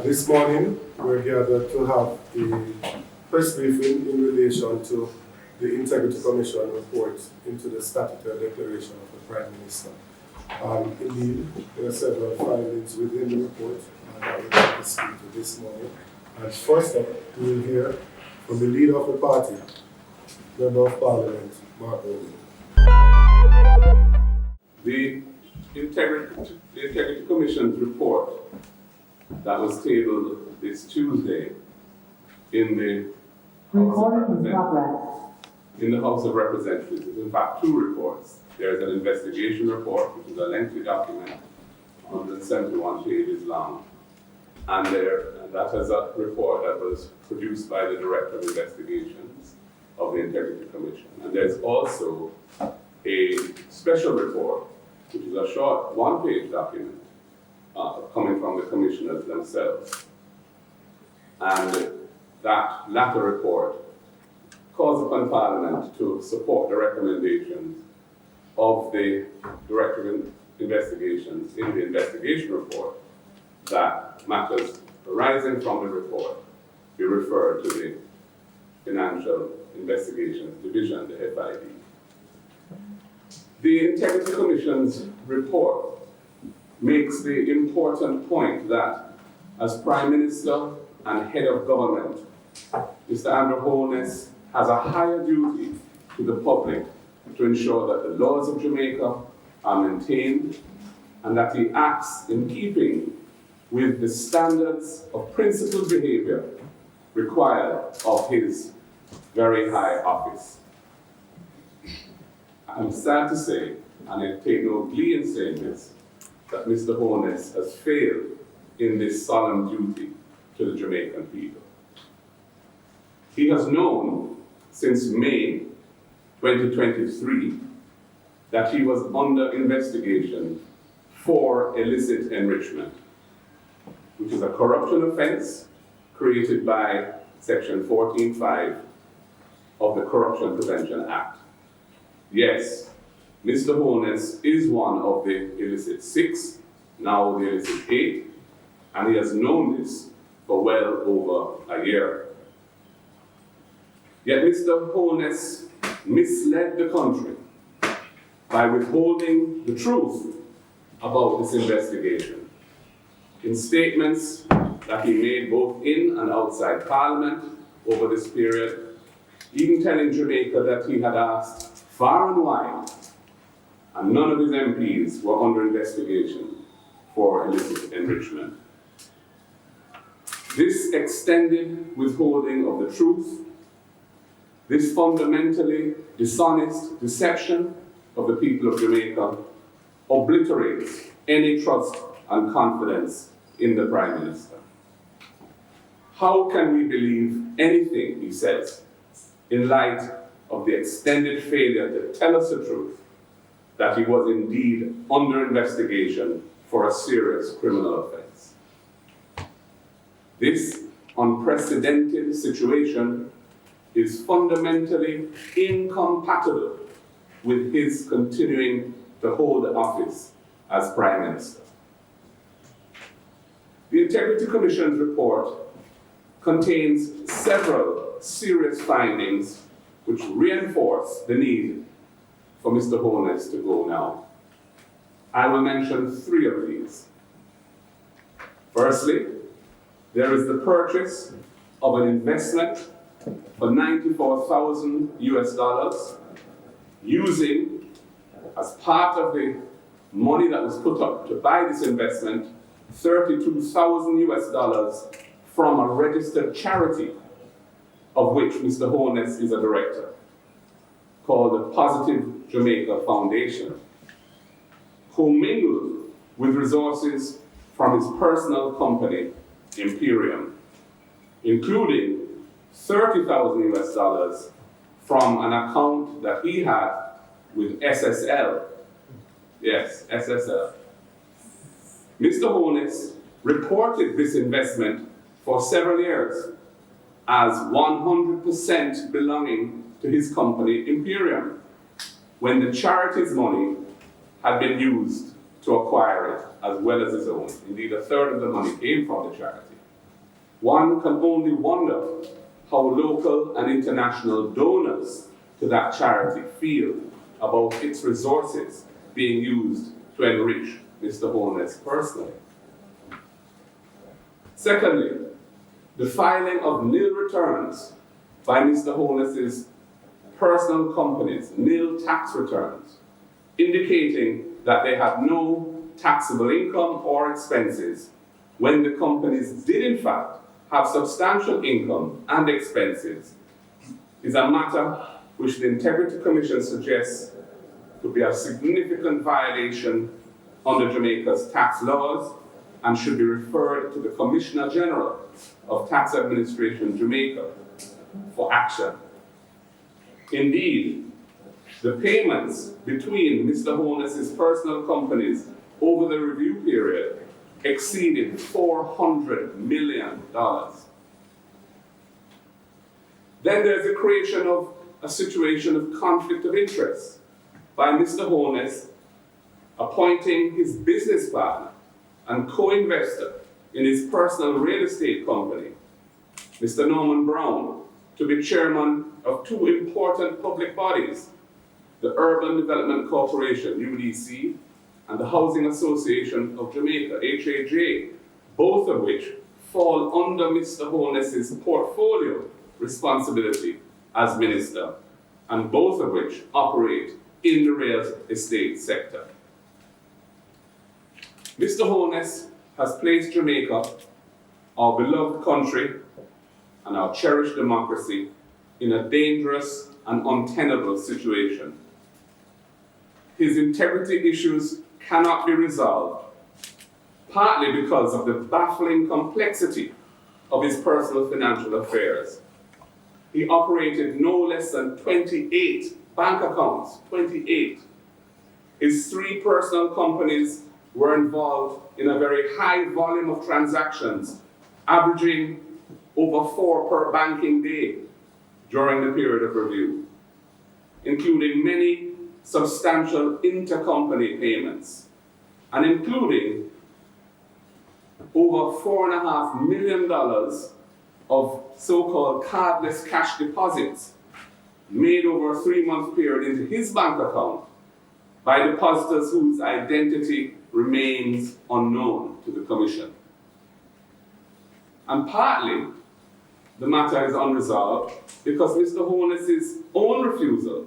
This morning, we're gathered to have a press briefing in relation to the Integrity Commission report into the statutory declaration of the Prime Minister. Indeed, there are several findings within the report that we're going to speak to this morning. And first up, we will hear from the leader of the party, Member of Parliament, Mark Owen. The Integrity Commission's report that was tabled this Tuesday in the House of Representatives is in fact two reports. There's an investigation report, which is a lengthy document, 171 pages long, and that is a report that was produced by the Director of Investigations of the Integrity Commission. And there's also a special report, which is a short one-page document coming from the commissioners themselves. And that latter report calls upon Parliament to support the recommendations of the Director of Investigations in the investigation report that matters arising from the report be referred to the Financial Investigations Division, the FID. The Integrity Commission's report makes the important point that as Prime Minister and Head of Government, Mr. Andrew Holness has a higher duty to the public to ensure that the laws of Jamaica are maintained and that he acts in keeping with the standards of principled behavior required of his very high office. I'm sad to say, and I take no glee in saying this, that Mr. Holness has failed in this solemn duty to the Jamaican people. He has known since May 2023 that he was under investigation for illicit enrichment, which is a corruption offense created by Section 14(5) of the Corruption Prevention Act. Yes, Mr. Holness is one of the illicit 6, now the illicit 8, and he has known this for well over a year. Yet Mr. Holness misled the country by withholding the truth about this investigation in statements that he made both in and outside Parliament over this period, even telling Jamaica that he had asked far and wide, and none of his MPs were under investigation for illicit enrichment. This extended withholding of the truth, this fundamentally dishonest deception of the people of Jamaica obliterates any trust and confidence in the Prime Minister. How can we believe anything he says in light of the extended failure to tell us the truth that he was indeed under investigation for a serious criminal offense? This unprecedented situation is fundamentally incompatible with his continuing to hold office as Prime Minister. The Integrity Commission's report contains several serious findings which reinforce the need for Mr. Holness to go now. I will mention 3 of these. Firstly, there is the purchase of an investment for $94,000 US, using, as part of the money that was put up to buy this investment, $32,000 US from a registered charity of which Mr. Holness is a director, called the Positive Jamaica Foundation, commingled with resources from his personal company, Imperium, including $30,000 US from an account that he had with SSL. Yes, SSL. Mr. Holness reported this investment for several years as 100% belonging to his company, Imperium, when the charity's money had been used to acquire it as well as his own. Indeed, a third of the money came from the charity. One can only wonder how local and international donors to that charity feel about its resources being used to enrich Mr. Holness personally. Secondly, the filing of nil returns by Mr. Holness's personal companies, nil tax returns, indicating that they had no taxable income or expenses when the companies did in fact have substantial income and expenses, is a matter which the Integrity Commission suggests to be a significant violation under Jamaica's tax laws and should be referred to the Commissioner General of Tax Administration, Jamaica, for action. Indeed, the payments between Mr. Holness's personal companies over the review period exceeded $400 million. Then there's the creation of a situation of conflict of interest by Mr. Holness appointing his business partner and co-investor in his personal real estate company, Mr. Norman Brown, to be chairman of two important public bodies, the Urban Development Corporation, UDC, and the Housing Association of Jamaica, HAJ, both of which fall under Mr. Holness's portfolio responsibility as minister, and both of which operate in the real estate sector. Mr. Holness has placed Jamaica, our beloved country and our cherished democracy, in a dangerous and untenable situation. His integrity issues cannot be resolved, partly because of the baffling complexity of his personal financial affairs. He operated no less than 28 bank accounts, 28. His three personal companies were involved in a very high volume of transactions, averaging over 4 per banking day during the period of review, including many substantial intercompany payments, and including over $4.5 million of so-called cardless cash deposits made over a 3-month period into his bank account by depositors whose identity remains unknown to the Commission. And partly, the matter is unresolved because Mr. Holness's own refusal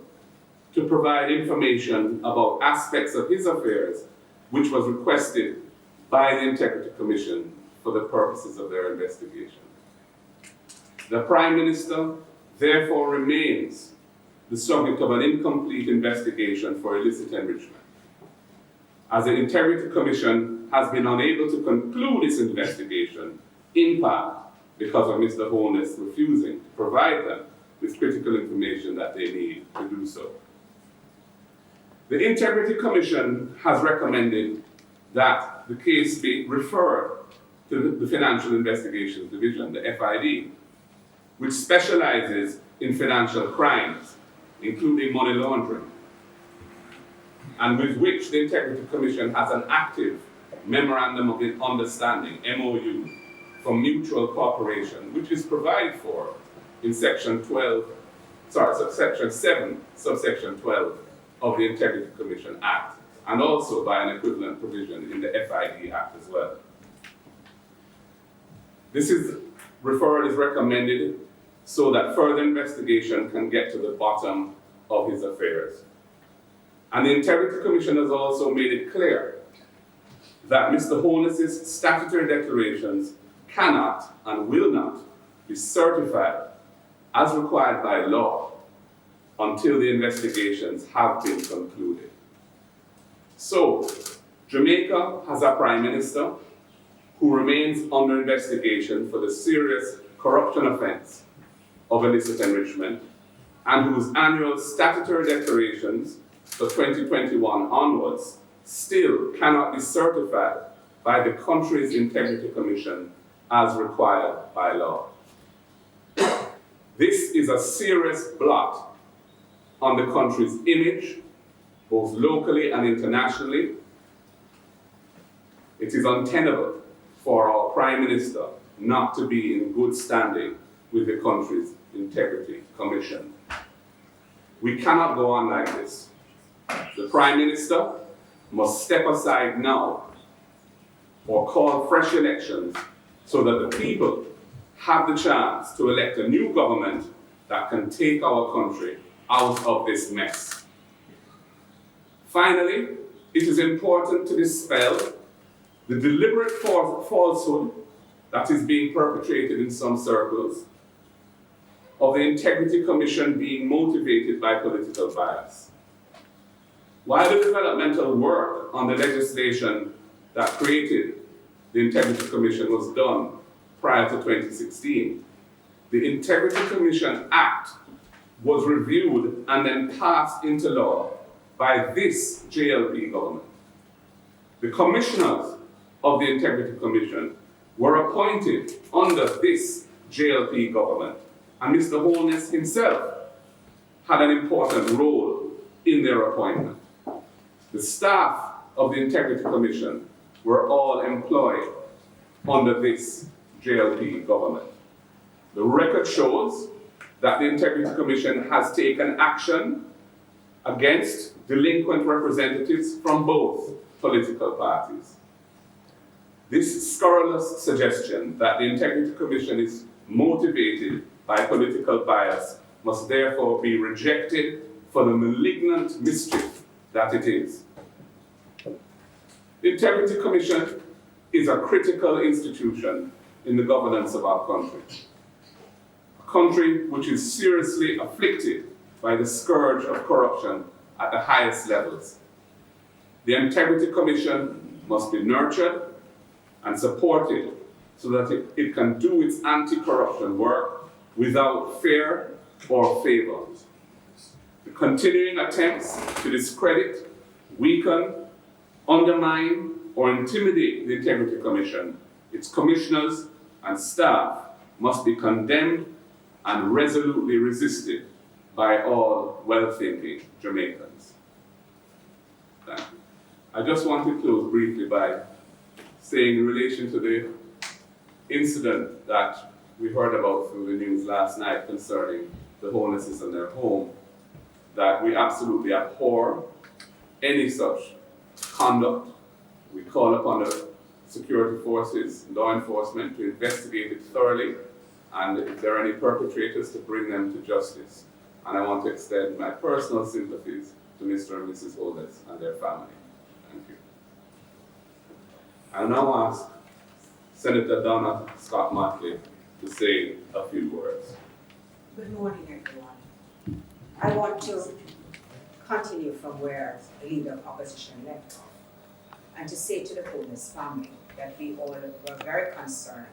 to provide information about aspects of his affairs, which was requested by the Integrity Commission for the purposes of their investigation. The Prime Minister therefore remains the subject of an incomplete investigation for illicit enrichment, as the Integrity Commission has been unable to conclude its investigation, in part because of Mr. Holness refusing to provide them with critical information that they need to do so. The Integrity Commission has recommended that the case be referred to the Financial Investigations Division, the FID, which specializes in financial crimes, including money laundering, and with which the Integrity Commission has an active Memorandum of Understanding, MOU, for mutual cooperation, which is provided for in Section 7, subsection 12 of the Integrity Commission Act, and also by an equivalent provision in the FID Act as well. Referral is recommended so that further investigation can get to the bottom of his affairs. And the Integrity Commission has also made it clear that Mr. Holness's statutory declarations cannot and will not be certified as required by law until the investigations have been concluded. So, Jamaica has a Prime Minister who remains under investigation for the serious corruption offense of illicit enrichment, and whose annual statutory declarations for 2021 onwards still cannot be certified by the country's Integrity Commission as required by law. This is a serious blot on the country's image, both locally and internationally, It is untenable for our Prime Minister not to be in good standing with the country's Integrity Commission. We cannot go on like this. The Prime Minister must step aside now or call fresh elections so that the people have the chance to elect a new government that can take our country out of this mess. Finally, it is important to dispel the deliberate falsehood that is being perpetrated in some circles of the Integrity Commission being motivated by political bias. While the developmental work on the legislation that created the Integrity Commission was done prior to 2016, the Integrity Commission Act was reviewed and then passed into law by this JLP government. The commissioners of the Integrity Commission were appointed under this JLP government, and Mr Holness himself had an important role in their appointment. The staff of the Integrity Commission were all employed under this JLP government. The record shows that the Integrity Commission has taken action against delinquent representatives from both political parties. This scurrilous suggestion that the Integrity Commission is motivated by political bias must therefore be rejected for the malignant mischief that it is. The Integrity Commission is a critical institution in the governance of our country. A country which is seriously afflicted by the scourge of corruption at the highest levels. The Integrity Commission must be nurtured and supported so that it can do its anti-corruption work without fear or favor. The continuing attempts to discredit, weaken, undermine, or intimidate the Integrity Commission, its commissioners and staff must be condemned and resolutely resisted by all well-thinking Jamaicans. Thank you. I just want to close briefly by saying in relation to the incident that we heard about through the news last night concerning the Holnesses and their home, that we absolutely abhor any such conduct. We call upon the security forces, law enforcement, to investigate it thoroughly, and if there are any perpetrators, to bring them to justice. And I want to extend my personal sympathies to Mr. and Mrs. Holness and their family. Thank you. I now ask Senator Donna Scott Motley to say a few words. Good morning, everyone. I want to continue from where the Leader of Opposition left off, and to say to the Holness family that we all were very concerned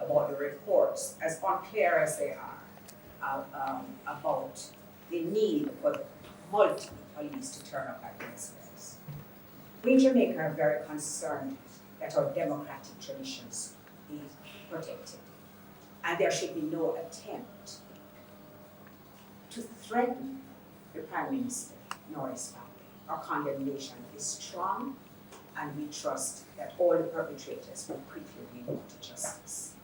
about the reports, as unclear as they are, about the need for multiple police to turn up at residence. We in Jamaica are very concerned that our democratic traditions be protected, and there should be no attempt to threaten the Prime Minister nor his family. Our condemnation is strong, and we trust that all the perpetrators will quickly be brought to justice.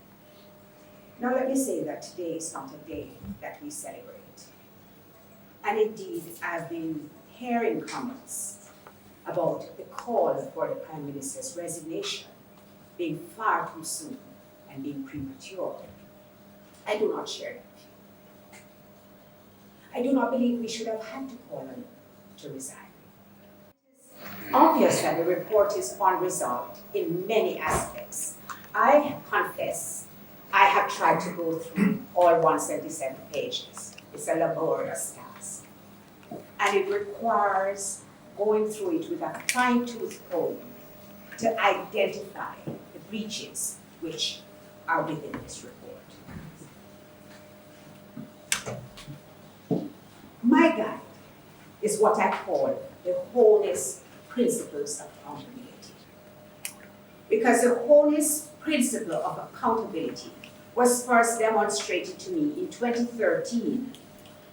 Now let me say that today is not a day that we celebrate. And indeed, I've been hearing comments about the call for the Prime Minister's resignation being far too soon and being premature. I do not share that view. I do not believe we should have had to call on him to resign. It's obvious that the report is unresolved in many aspects. I confess I have tried to go through all 177 pages. It's a laborious task. And it requires going through it with a fine-tooth comb to identify the breaches which are within this report. My guide is what I call the Holness principles of accountability. Because the Holness principle of accountability was first demonstrated to me in 2013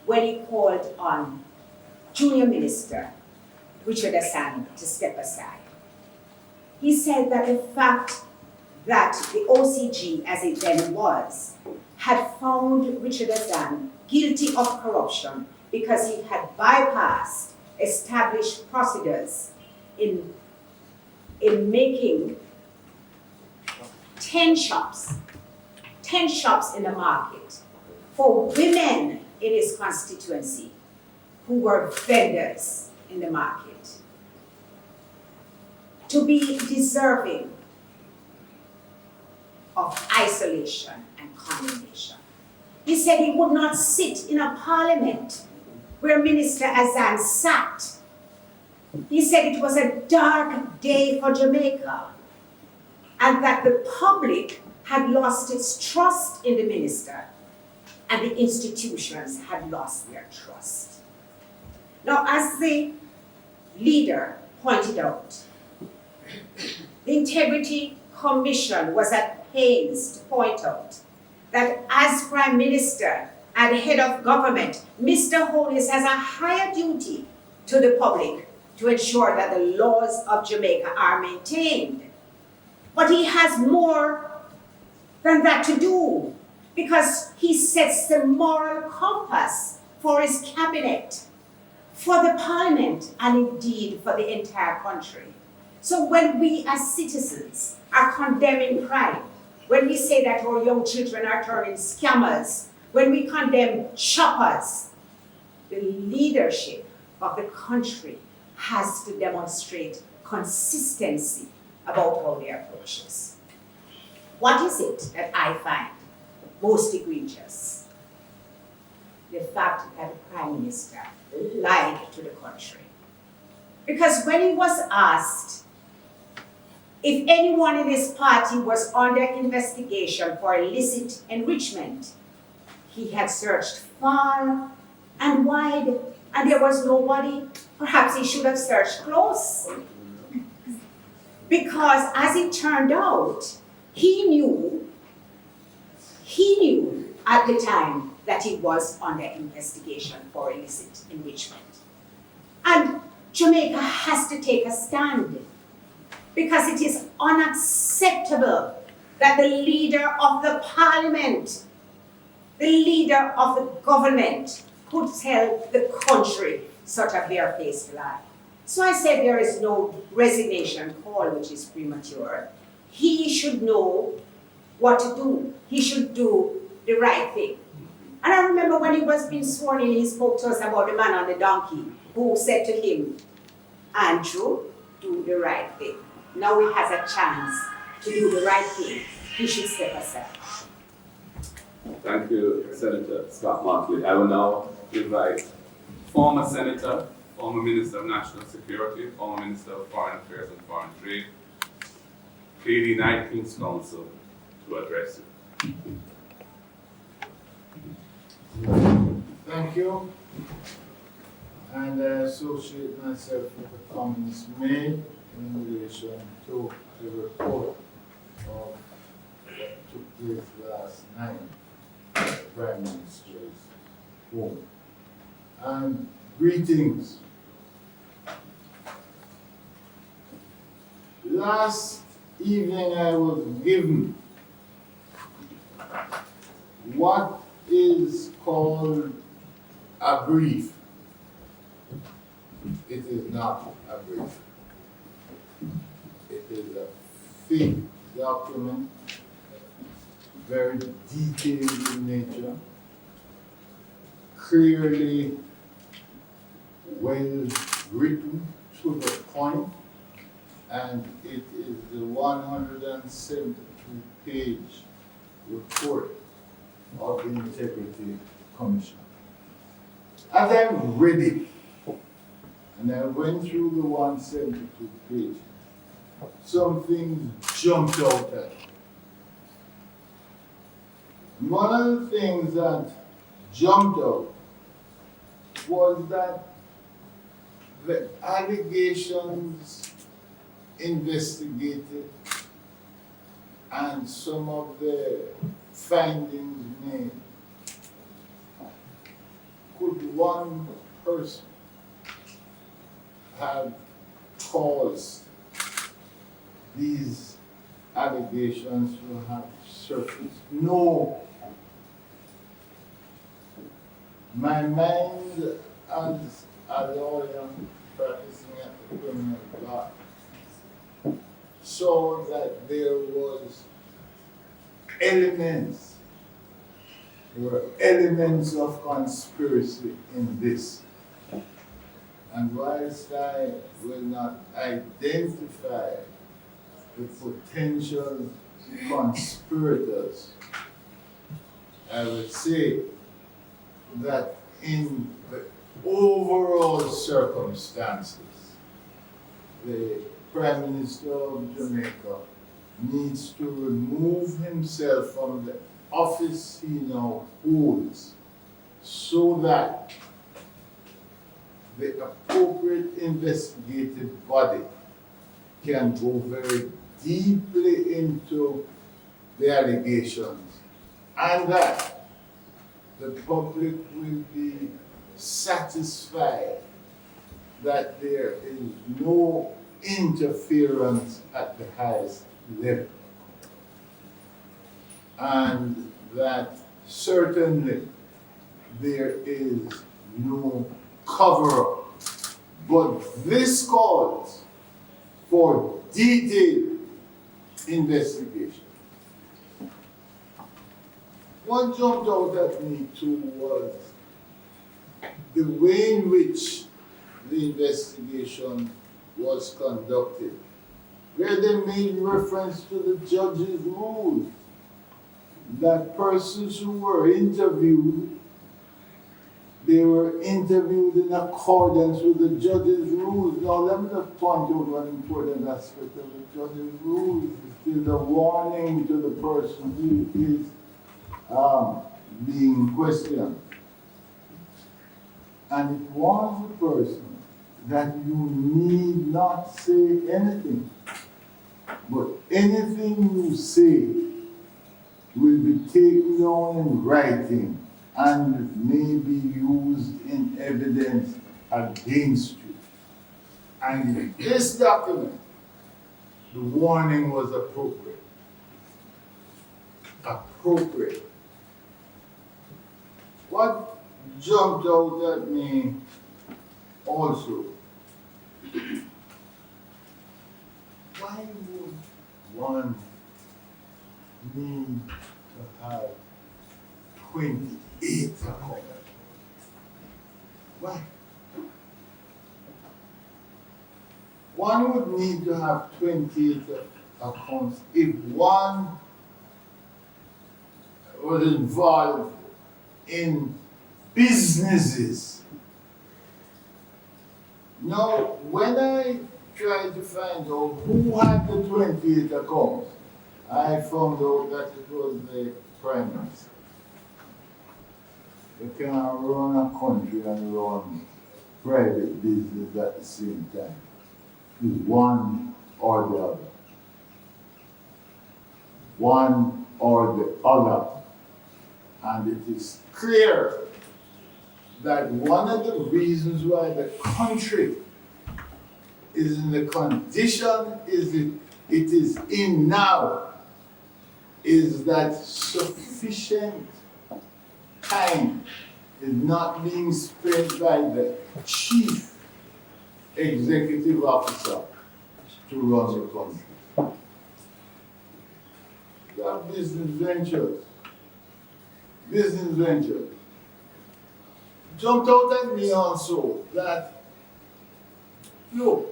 when he called on Junior Minister Richard Assange to step aside. He said that the fact that the OCG, as it then was, had found Richard Azan guilty of corruption because he had bypassed established procedures in making 10 shops in the market for women in his constituency who were vendors in the market to be deserving of isolation and condemnation. He said he would not sit in a parliament where Minister Azan sat. He said it was a dark day for Jamaica and that the public had lost its trust in the minister and the institutions had lost their trust. Now, as the leader pointed out, the Integrity Commission was at pains to point out that as Prime Minister and head of government, Mr Holness has a higher duty to the public to ensure that the laws of Jamaica are maintained. But he has more than that to do because he sets the moral compass for his cabinet, for the parliament, and indeed for the entire country. So when we as citizens are condemning crime, when we say that our young children are turning scammers, when we condemn shoppers, the leadership of the country has to demonstrate consistency about how they approach this. What is it that I find most egregious? The fact that the Prime Minister lied to the country. Because when he was asked if anyone in his party was under investigation for illicit enrichment, he had searched far and wide and there was nobody. Perhaps he should have searched close. Because as it turned out, he knew at the time that he was under investigation for illicit enrichment. And Jamaica has to take a stand because it is unacceptable that the leader of the parliament, the leader of the government could tell the country such a barefaced lie. So I said there is no resignation call which is premature. He should know what to do. He should do the right thing. And I remember when he was being sworn in, he spoke to us about the man on the donkey who said to him, Andrew, do the right thing. Now he has a chance to do the right thing. He should step aside. Thank you, Senator Scott Martley. I will now invite former Senator, former Minister of National Security, former Minister of Foreign Affairs and Foreign Trade, Katie Knight, King's Counsel, to address you. Thank you. And I associate myself with the comments made in relation to the report of what took place last night at the Prime Minister's home. And greetings. Last evening I was given what is called a brief. It is not a brief. It is a fake document, very detailed in nature, clearly well written to the point, and it is the 172-page report of the Integrity Commission. As I read it, and I went through the 172 pages, some things jumped out at me. And one of the things that jumped out was that the allegations investigated and some of the findings made, could one person have caused these allegations will have surfaced? No. My mind as a lawyer practicing at the criminal law saw that there were elements of conspiracy in this. And whilst I will not identify the potential conspirators, I would say that in the overall circumstances, the Prime Minister of Jamaica needs to remove himself from the office he now holds so that the appropriate investigative body can go very deeply into the allegations, and that the public will be satisfied that there is no interference at the highest level, and that certainly there is no cover-up. But this calls for detailed investigation. What jumped out at me too was the way in which the investigation was conducted, where they made reference to the judge's rules, that persons who were interviewed, they were interviewed in accordance with the judge's rules. Now let me just point out one important aspect of the judge's rules. It is a warning to the person who is being questioned. And it warns the person that you need not say anything, but anything you say will be taken down in writing and may be used in evidence against you. And in this document, the warning was appropriate. Appropriate. What jumped out at me also, why would one need to have 28 accounts? Why? One would need to have 28 accounts if one was involved in businesses. Now, when I tried to find out who had the 28 accounts, I found out that it was the Prime Minister. You can't run a country and run private business at the same time. It's one or the other. One or the other. And it is clear that one of the reasons why the country is in the condition it is in now is that sufficient time is not being spent by the chief executive officer to run the country. They are business ventures. Business ventures. Jumped out at me also that, look,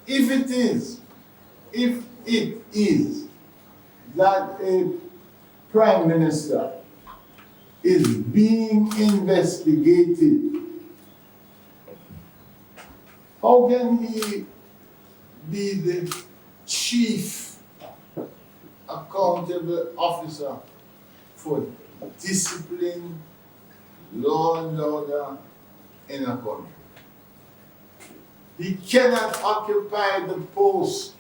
if it is that a Prime Minister is being investigated, how can he be the chief accountable officer for discipline, law and order in a country? He cannot occupy the post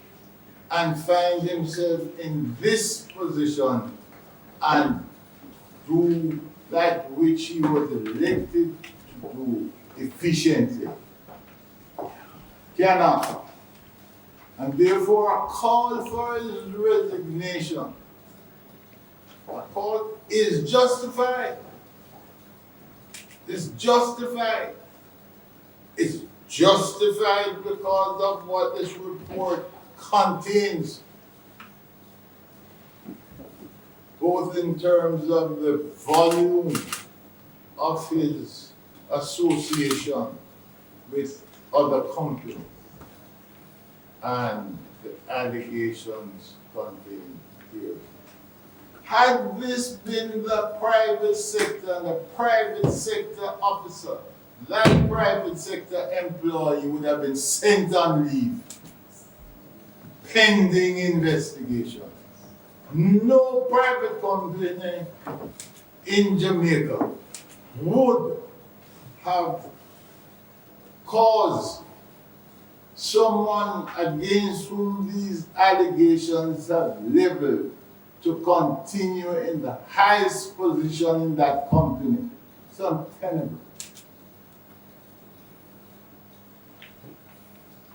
and find himself in this position and do that which he was elected to do efficiently. cannot. And therefore a call for his resignation. A call is justified. It's justified. It's justified because of what this report contains, both in terms of the volume of his association with other companies and the allegations contained here. Had this been the private sector and the private sector officer, that private sector employee would have been sent on leave pending investigation. No private company in Jamaica would have caused someone against whom these allegations have leveled to continue in the highest position in that company. It's untenable.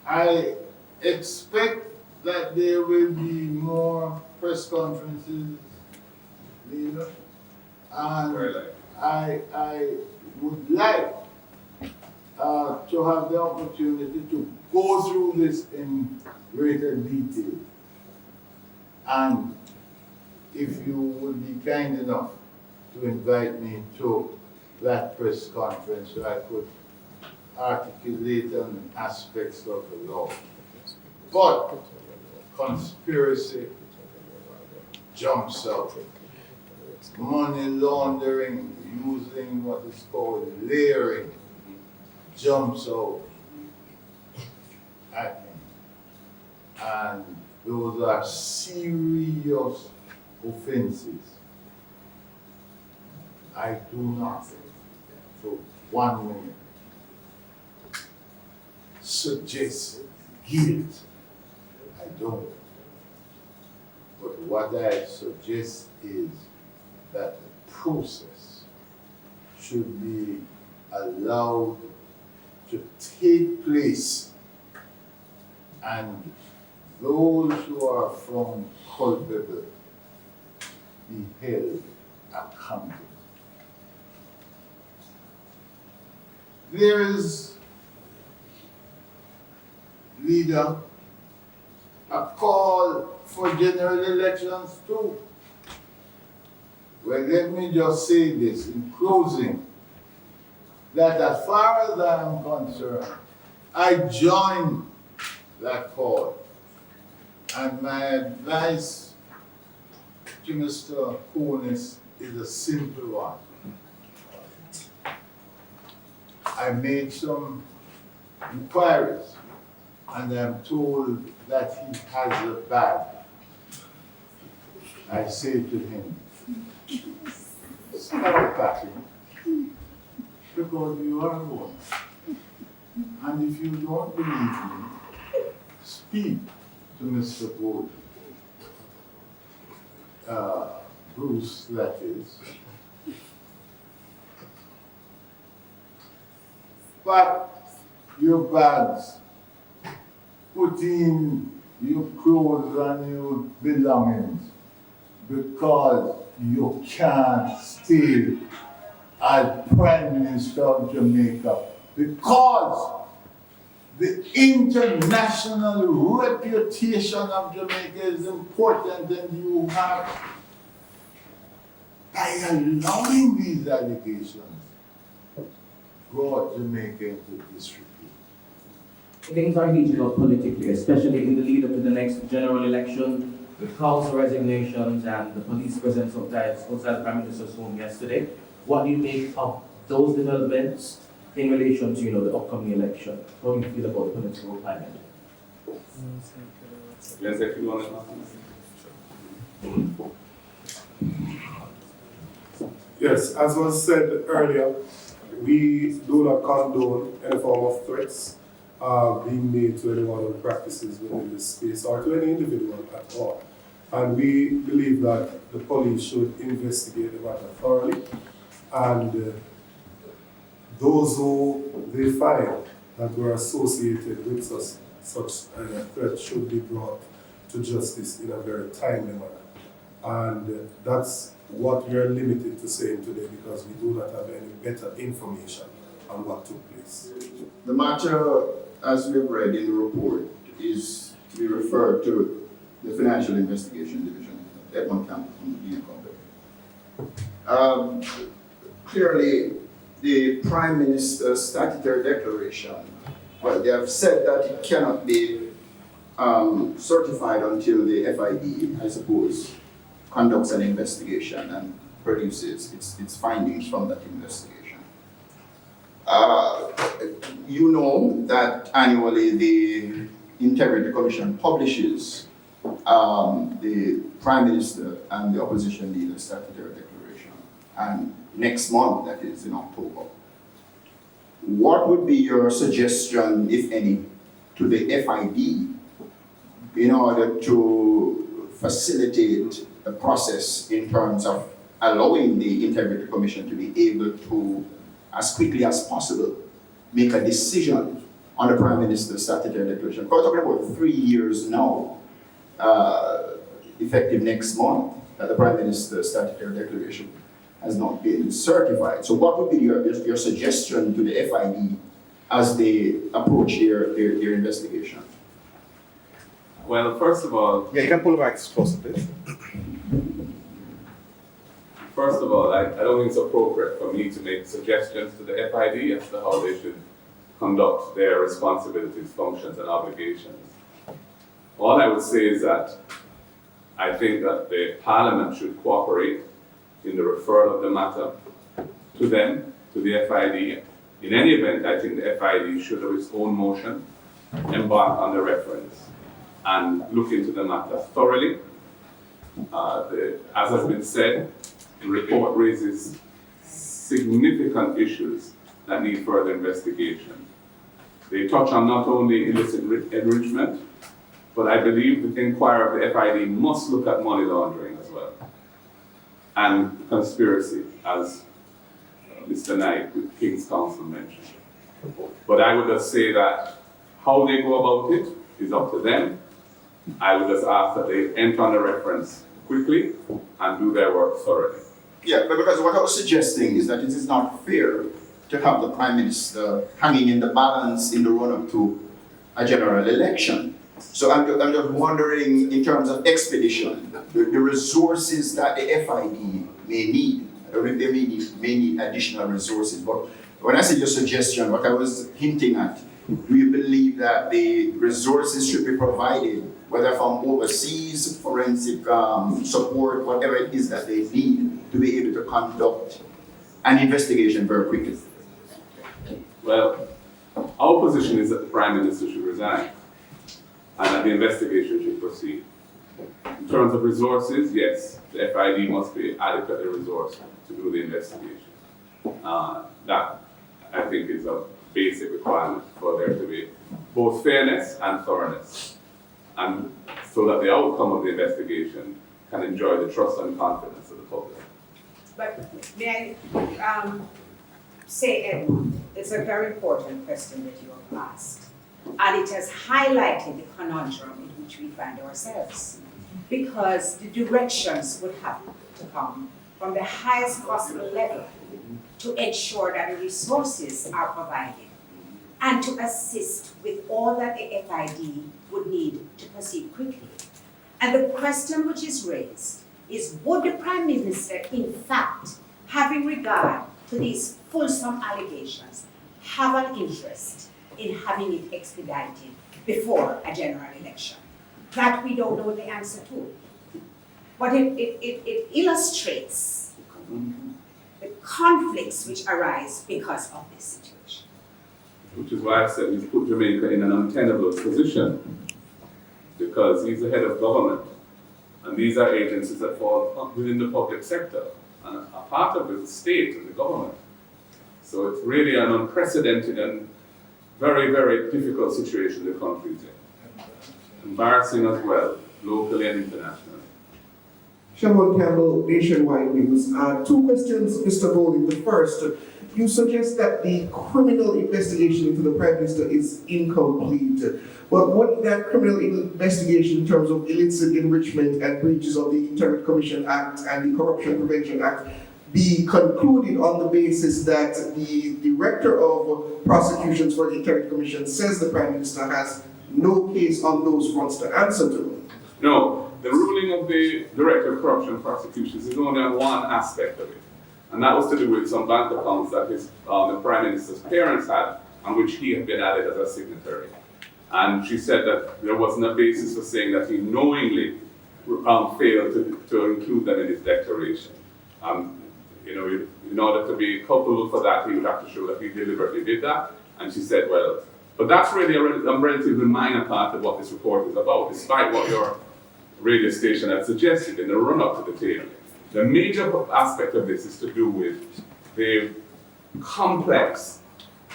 I expect that there will be more press conferences, Gleaner, and I would like to have the opportunity to go through this in greater detail. And if you would be kind enough to invite me to that press conference so I could articulate on aspects of the law. But conspiracy jumps out. Money laundering using what is called layering jumps out at me. And those are serious offenses. I do not, for 1 minute, suggest guilt. I don't. But what I suggest is that the process should be allowed to take place, and those who are found culpable be held accountable. There is, leader, a call for general elections too. Well, let me just say this in closing, that as far as I am concerned, I join that call. And my advice to Mr. Holness is a simple one. I made some inquiries, and I'm told that he has a bag. I say to him, stop packing, because you are one. And if you don't believe me, speak to Mr. Gold, Bruce, that is. Pack your bags, put in your clothes and your belongings, because you can't stay as Prime Minister of Jamaica, because the international reputation of Jamaica is important, and you have, by allowing these allegations, brought Jamaica into disrepute. Things are heating up politically, especially in the lead up to the next general election, with council resignations and the police presence outside the Prime Minister's home yesterday. What do you make of those developments in relation to, the upcoming election? How do you feel about the political climate? Yes, if you want to. Yes, as was said earlier, we do not condone any form of threats being made to anyone who practices within this space or to any individual at all. And we believe that the police should investigate the matter thoroughly, and those who they find that were associated with such threats should be brought to justice in a very timely manner. And that's what we are limited to saying today because we do not have any better information on what took place. The matter, as we've read in the report, is to be referred to the Financial Investigation Division, Edmund Camp from the Gleaner Company. Clearly, the Prime Minister's statutory declaration, well, they have said that it cannot be certified until the FID, I suppose, conducts an investigation and produces its findings from that investigation. You know that annually the Integrity Commission publishes the Prime Minister and the opposition leader's statutory declaration, and next month, that is in October. What would be your suggestion, if any, to the FID in order to facilitate the process in terms of allowing the Integrity Commission to be able to, as quickly as possible, make a decision on the Prime Minister's statutory declaration? We're talking about 3 years now, effective next month, that the Prime Minister's statutory declaration has not been certified. So what would be your suggestion to the FID as they approach their investigation? Well, first of all, Yeah, you can pull the mic closer, please. First of all, I don't think it's appropriate for me to make suggestions to the FID as to how they should conduct their responsibilities, functions, and obligations. All I would say is that I think that the Parliament should cooperate in the referral of the matter to them, to the FID. In any event, I think the FID should, of its own motion, embark on the reference and look into the matter thoroughly. As has been said, the report raises significant issues that need further investigation. They touch on not only illicit enrichment, but I believe the inquiry of the FID must look at money laundering as well, and conspiracy, as Mr. Knight with King's Counsel mentioned. But I would just say that how they go about it is up to them. I would just ask that they enter on the reference quickly and do their work thoroughly. Yeah, but because what I was suggesting is that it is not fair to have the Prime Minister hanging in the balance in the run-up to a general election. So I'm just wondering, in terms of expedition, the resources that the FID may need, or if they may need additional resources. But when I say your suggestion, what I was hinting at, do you believe that the resources should be provided, whether from overseas, forensic support, whatever it is that they need to be able to conduct an investigation very quickly? Well, our position is that the Prime Minister should resign and that the investigation should proceed. In terms of resources, yes, the FID must be adequately resourced to do the investigation. That, I think, is a basic requirement for there to be both fairness and thoroughness, and so that the outcome of the investigation can enjoy the trust and confidence of the public. But may I say, Edmund, it's a very important question that you have asked. And it has highlighted the conundrum in which we find ourselves. Because the directions would have to come from the highest possible level to ensure that the resources are provided and to assist with all that the FID would need to proceed quickly. And the question which is raised is, would the Prime Minister, in fact, having regard to these fulsome allegations, have an interest in having it expedited before a general election? That we don't know the answer to. But it illustrates the conflicts which arise because of this situation. Which is why I said he's put Jamaica in an untenable position, because he's the head of government, and these are agencies that fall within the public sector, and a part of the state and the government. So it's really an unprecedented and very, very difficult situation the country is in. Embarrassing as well, locally and internationally. Kevon Campbell, Nationwide News. Two questions, Mr. Bowling. The first, you suggest that the criminal investigation into the Prime Minister is incomplete. But what that criminal investigation in terms of illicit enrichment and breaches of the Integrity Commission Act and the Corruption Prevention Act be concluded on the basis that the Director of Prosecutions for the Integrity Commission says the Prime Minister has no case on those fronts to answer to? No, the ruling of the Director of Corruption Prosecutions is only on one aspect of it. And that was to do with some bank accounts that the Prime Minister's parents had, on which he had been added as a signatory. And she said that there wasn't a basis for saying that he knowingly failed to include them in his declaration. In order to be culpable for that, he would have to show that he deliberately did that. And she said, well, but that's really a relatively minor part of what this report is about, despite what your radio station had suggested in the run-up to the table. The major aspect of this is to do with the complex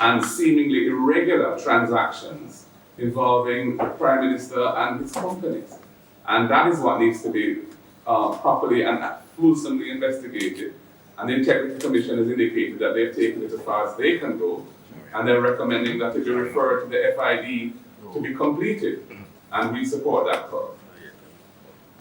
and seemingly irregular transactions involving the Prime Minister and his companies. And that is what needs to be properly and fulsomely investigated. And the Integrity Commission has indicated that they've taken it as far as they can go, and they're recommending that it be referred to the FID to be completed. And we support that call.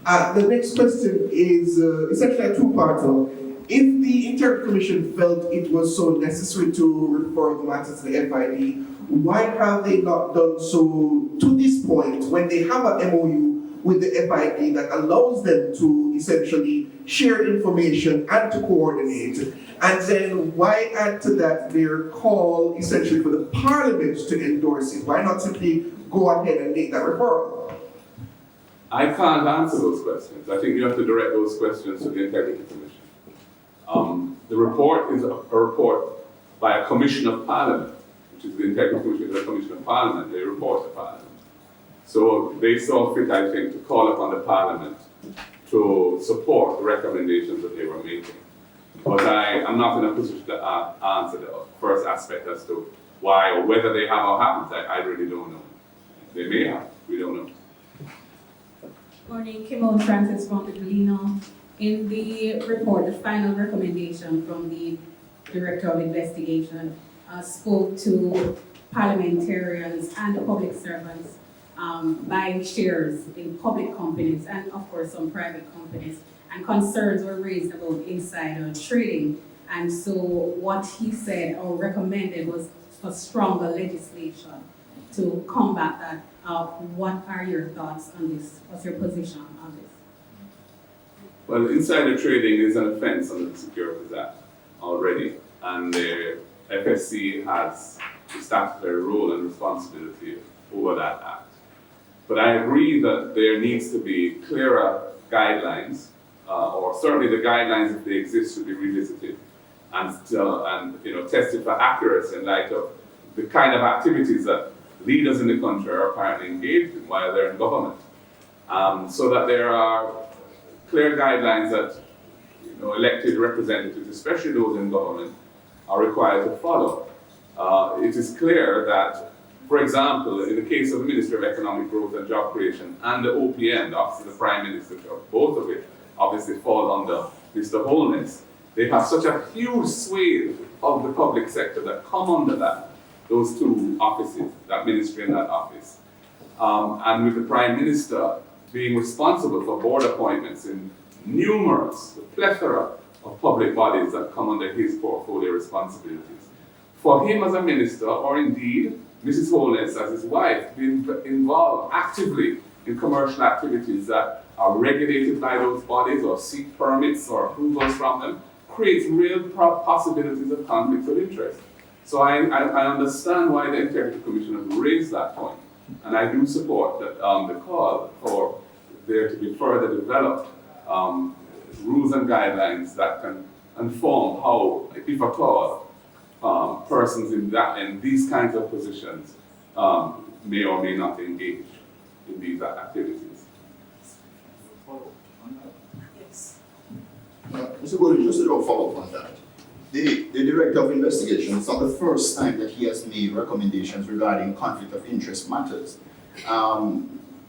The next question is essentially a two-parter. If the Integrity Commission felt it was so necessary to refer the matter to the FID, why have they not done so to this point when they have a MOU with the FID that allows them to essentially share information and to coordinate? And then why add to that their call essentially for the Parliament to endorse it? Why not simply go ahead and make that referral? I can't answer those questions. I think you have to direct those questions to the Integrity Commission. The report is a report by a Commission of Parliament, which is the Integrity Commission, is a Commission of Parliament. They report to Parliament. So they saw fit, I think, to call upon the Parliament to support the recommendations that they were making. But I'm not in a position to answer the first aspect as to why or whether they have or haven't. I really don't know. They may have. We don't know. Morning, Kim Francis from the Gleaner. In the report, the final recommendation from the Director of Investigation spoke to parliamentarians and the public servants buying shares in public companies and, of course, some private companies. And concerns were raised about insider trading. And so what he said or recommended was for stronger legislation to combat that. What are your thoughts on this? What's your position on this? Well, insider trading is an offense under the Securities Act already, and the FSC has a statutory role and responsibility over that act. But I agree that there needs to be clearer guidelines, or certainly the guidelines, if they exist, should be revisited and tested for accuracy in light of the kind of activities that leaders in the country are apparently engaged in while they're in government, so that there are clear guidelines that elected representatives, especially those in government, are required to follow. It is clear that, for example, in the case of the Ministry of Economic Growth and Job Creation and the OPM, the Office of the Prime Minister, both of which obviously fall under Mr Holness, they have such a huge swathe of the public sector that come under those two offices, that ministry and that office. And with the Prime Minister being responsible for board appointments in numerous, plethora of public bodies that come under his portfolio responsibilities. For him as a minister, or indeed Mrs. Holness as his wife, being involved actively in commercial activities that are regulated by those bodies or seek permits or approvals from them, creates real possibilities of conflicts of interest. So I understand why the Integrity Commission has raised that point, and I do support that, the call for there to be further developed rules and guidelines that can inform how, if at all, persons in these kinds of positions may or may not engage in these activities. Yes. Mr. Gordon, just a little follow-up on that. The Director of Investigation, it's not the first time that he has made recommendations regarding conflict of interest matters.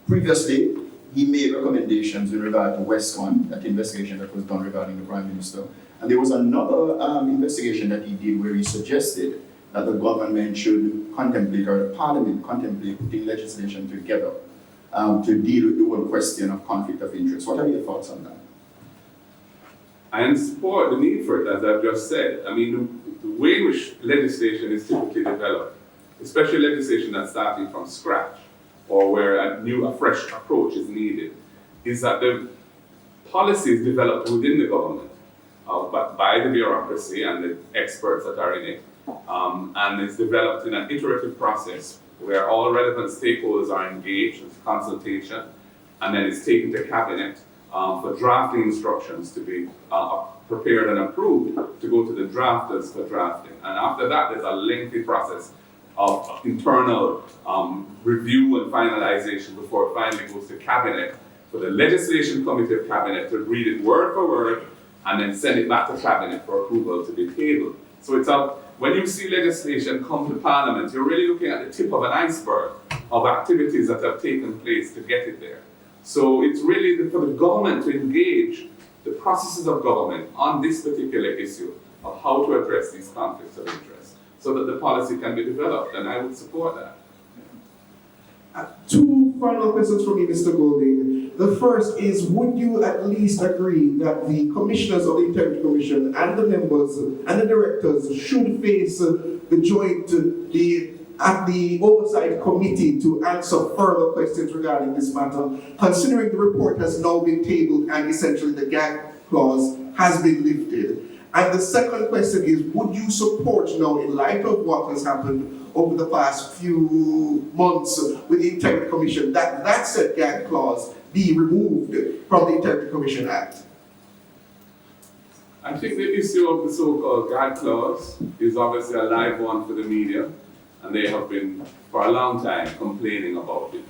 Previously, he made recommendations in regard to West One, that investigation that was done regarding the Prime Minister. And there was another investigation that he did where he suggested that the government should contemplate, or the Parliament contemplate, putting legislation together to deal with the whole question of conflict of interest. What are your thoughts on that? I support the need for it, as I've just said. I mean, the way in which legislation is typically developed, especially legislation that's starting from scratch, or where a fresh approach is needed, is that the policy is developed within the government, but by the bureaucracy and the experts that are in it, and it's developed in an iterative process where all relevant stakeholders are engaged in consultation, and then it's taken to cabinet for drafting instructions to be prepared and approved to go to the drafters for drafting. And after that, there's a lengthy process of internal review and finalization before it finally goes to cabinet, for the legislation committee of cabinet to read it word for word and then send it back to cabinet for approval to be tabled. So it's when you see legislation come to Parliament, you're really looking at the tip of an iceberg of activities that have taken place to get it there. So it's really for the government to engage the processes of government on this particular issue of how to address these conflicts of interest so that the policy can be developed, and I would support that. Two final questions from you, Mr. Golding. The first is, would you at least agree that the commissioners of the Integrity Commission and the members and the directors should face the oversight committee to answer further questions regarding this matter, considering the report has now been tabled and essentially the gag clause has been lifted? And the second question is, would you support now, in light of what has happened over the past few months with the Integrity Commission, that said gag clause be removed from the Integrity Commission Act? I think the issue of the so-called gag clause is obviously a live one for the media, and they have been for a long time complaining about it.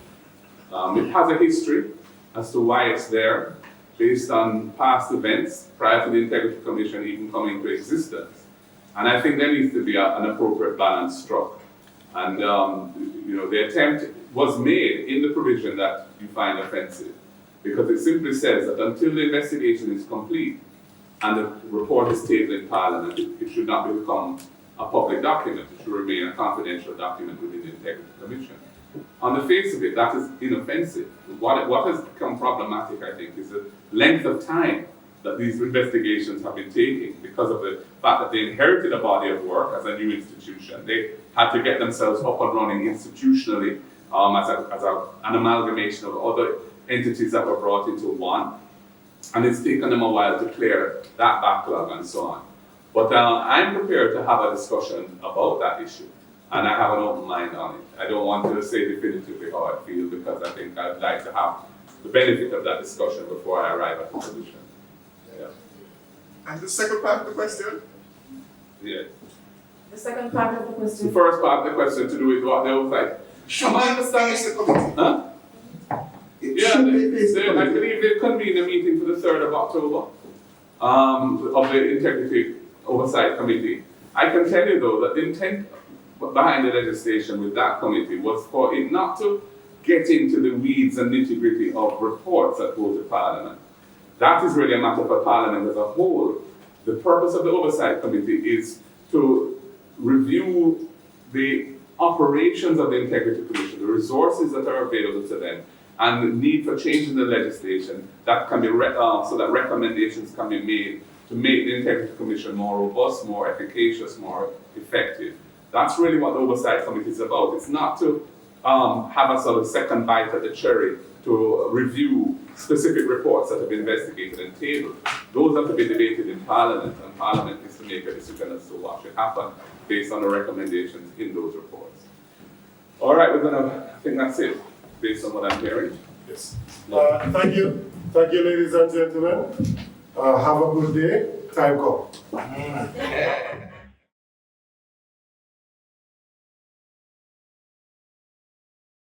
It has a history as to why it's there, based on past events prior to the Integrity Commission even coming into existence. And I think there needs to be an appropriate balance struck. And the attempt was made in the provision that you find offensive, because it simply says that until the investigation is complete and the report is tabled in Parliament, it should not become a public document. It should remain a confidential document within the Integrity Commission. On the face of it, that is inoffensive. What has become problematic, I think, is the length of time that these investigations have been taking, because of the fact that they inherited a body of work as a new institution. They had to get themselves up and running institutionally as an amalgamation of other entities that were brought into one. And it's taken them a while to clear that backlog and so on. But I'm prepared to have a discussion about that issue, and I have an open mind on it. I don't want to say definitively how I feel, because I think I'd like to have the benefit of that discussion before I arrive at a position. Yeah. And the second part of the question? Yeah. The second part of the The question. first part of the question to do with what they look like. Should I understand the committee? Huh? Yeah, Should they face the I committee? believe they convened a meeting for the 3rd of October of the Integrity Oversight Committee. I can tell you though that the intent behind the legislation with that committee was for it not to get into the weeds and nitty-gritty of reports that go to Parliament. That is really a matter for Parliament as a whole. The purpose of the Oversight Committee is to review the operations of the Integrity Commission, the resources that are available to them, and the need for changing the legislation that can be so that recommendations can be made to make the Integrity Commission more robust, more efficacious, more effective. That's really what the Oversight Committee is about. It's not to have a sort of second bite at the cherry to review specific reports that have been investigated and tabled. Those have to be debated in Parliament, and Parliament is to make a decision as to what should happen based on the recommendations in those reports. All right, I think that's it, based on what I'm hearing. Yes. Thank you. Thank you, ladies and gentlemen. Have a good day. Time come.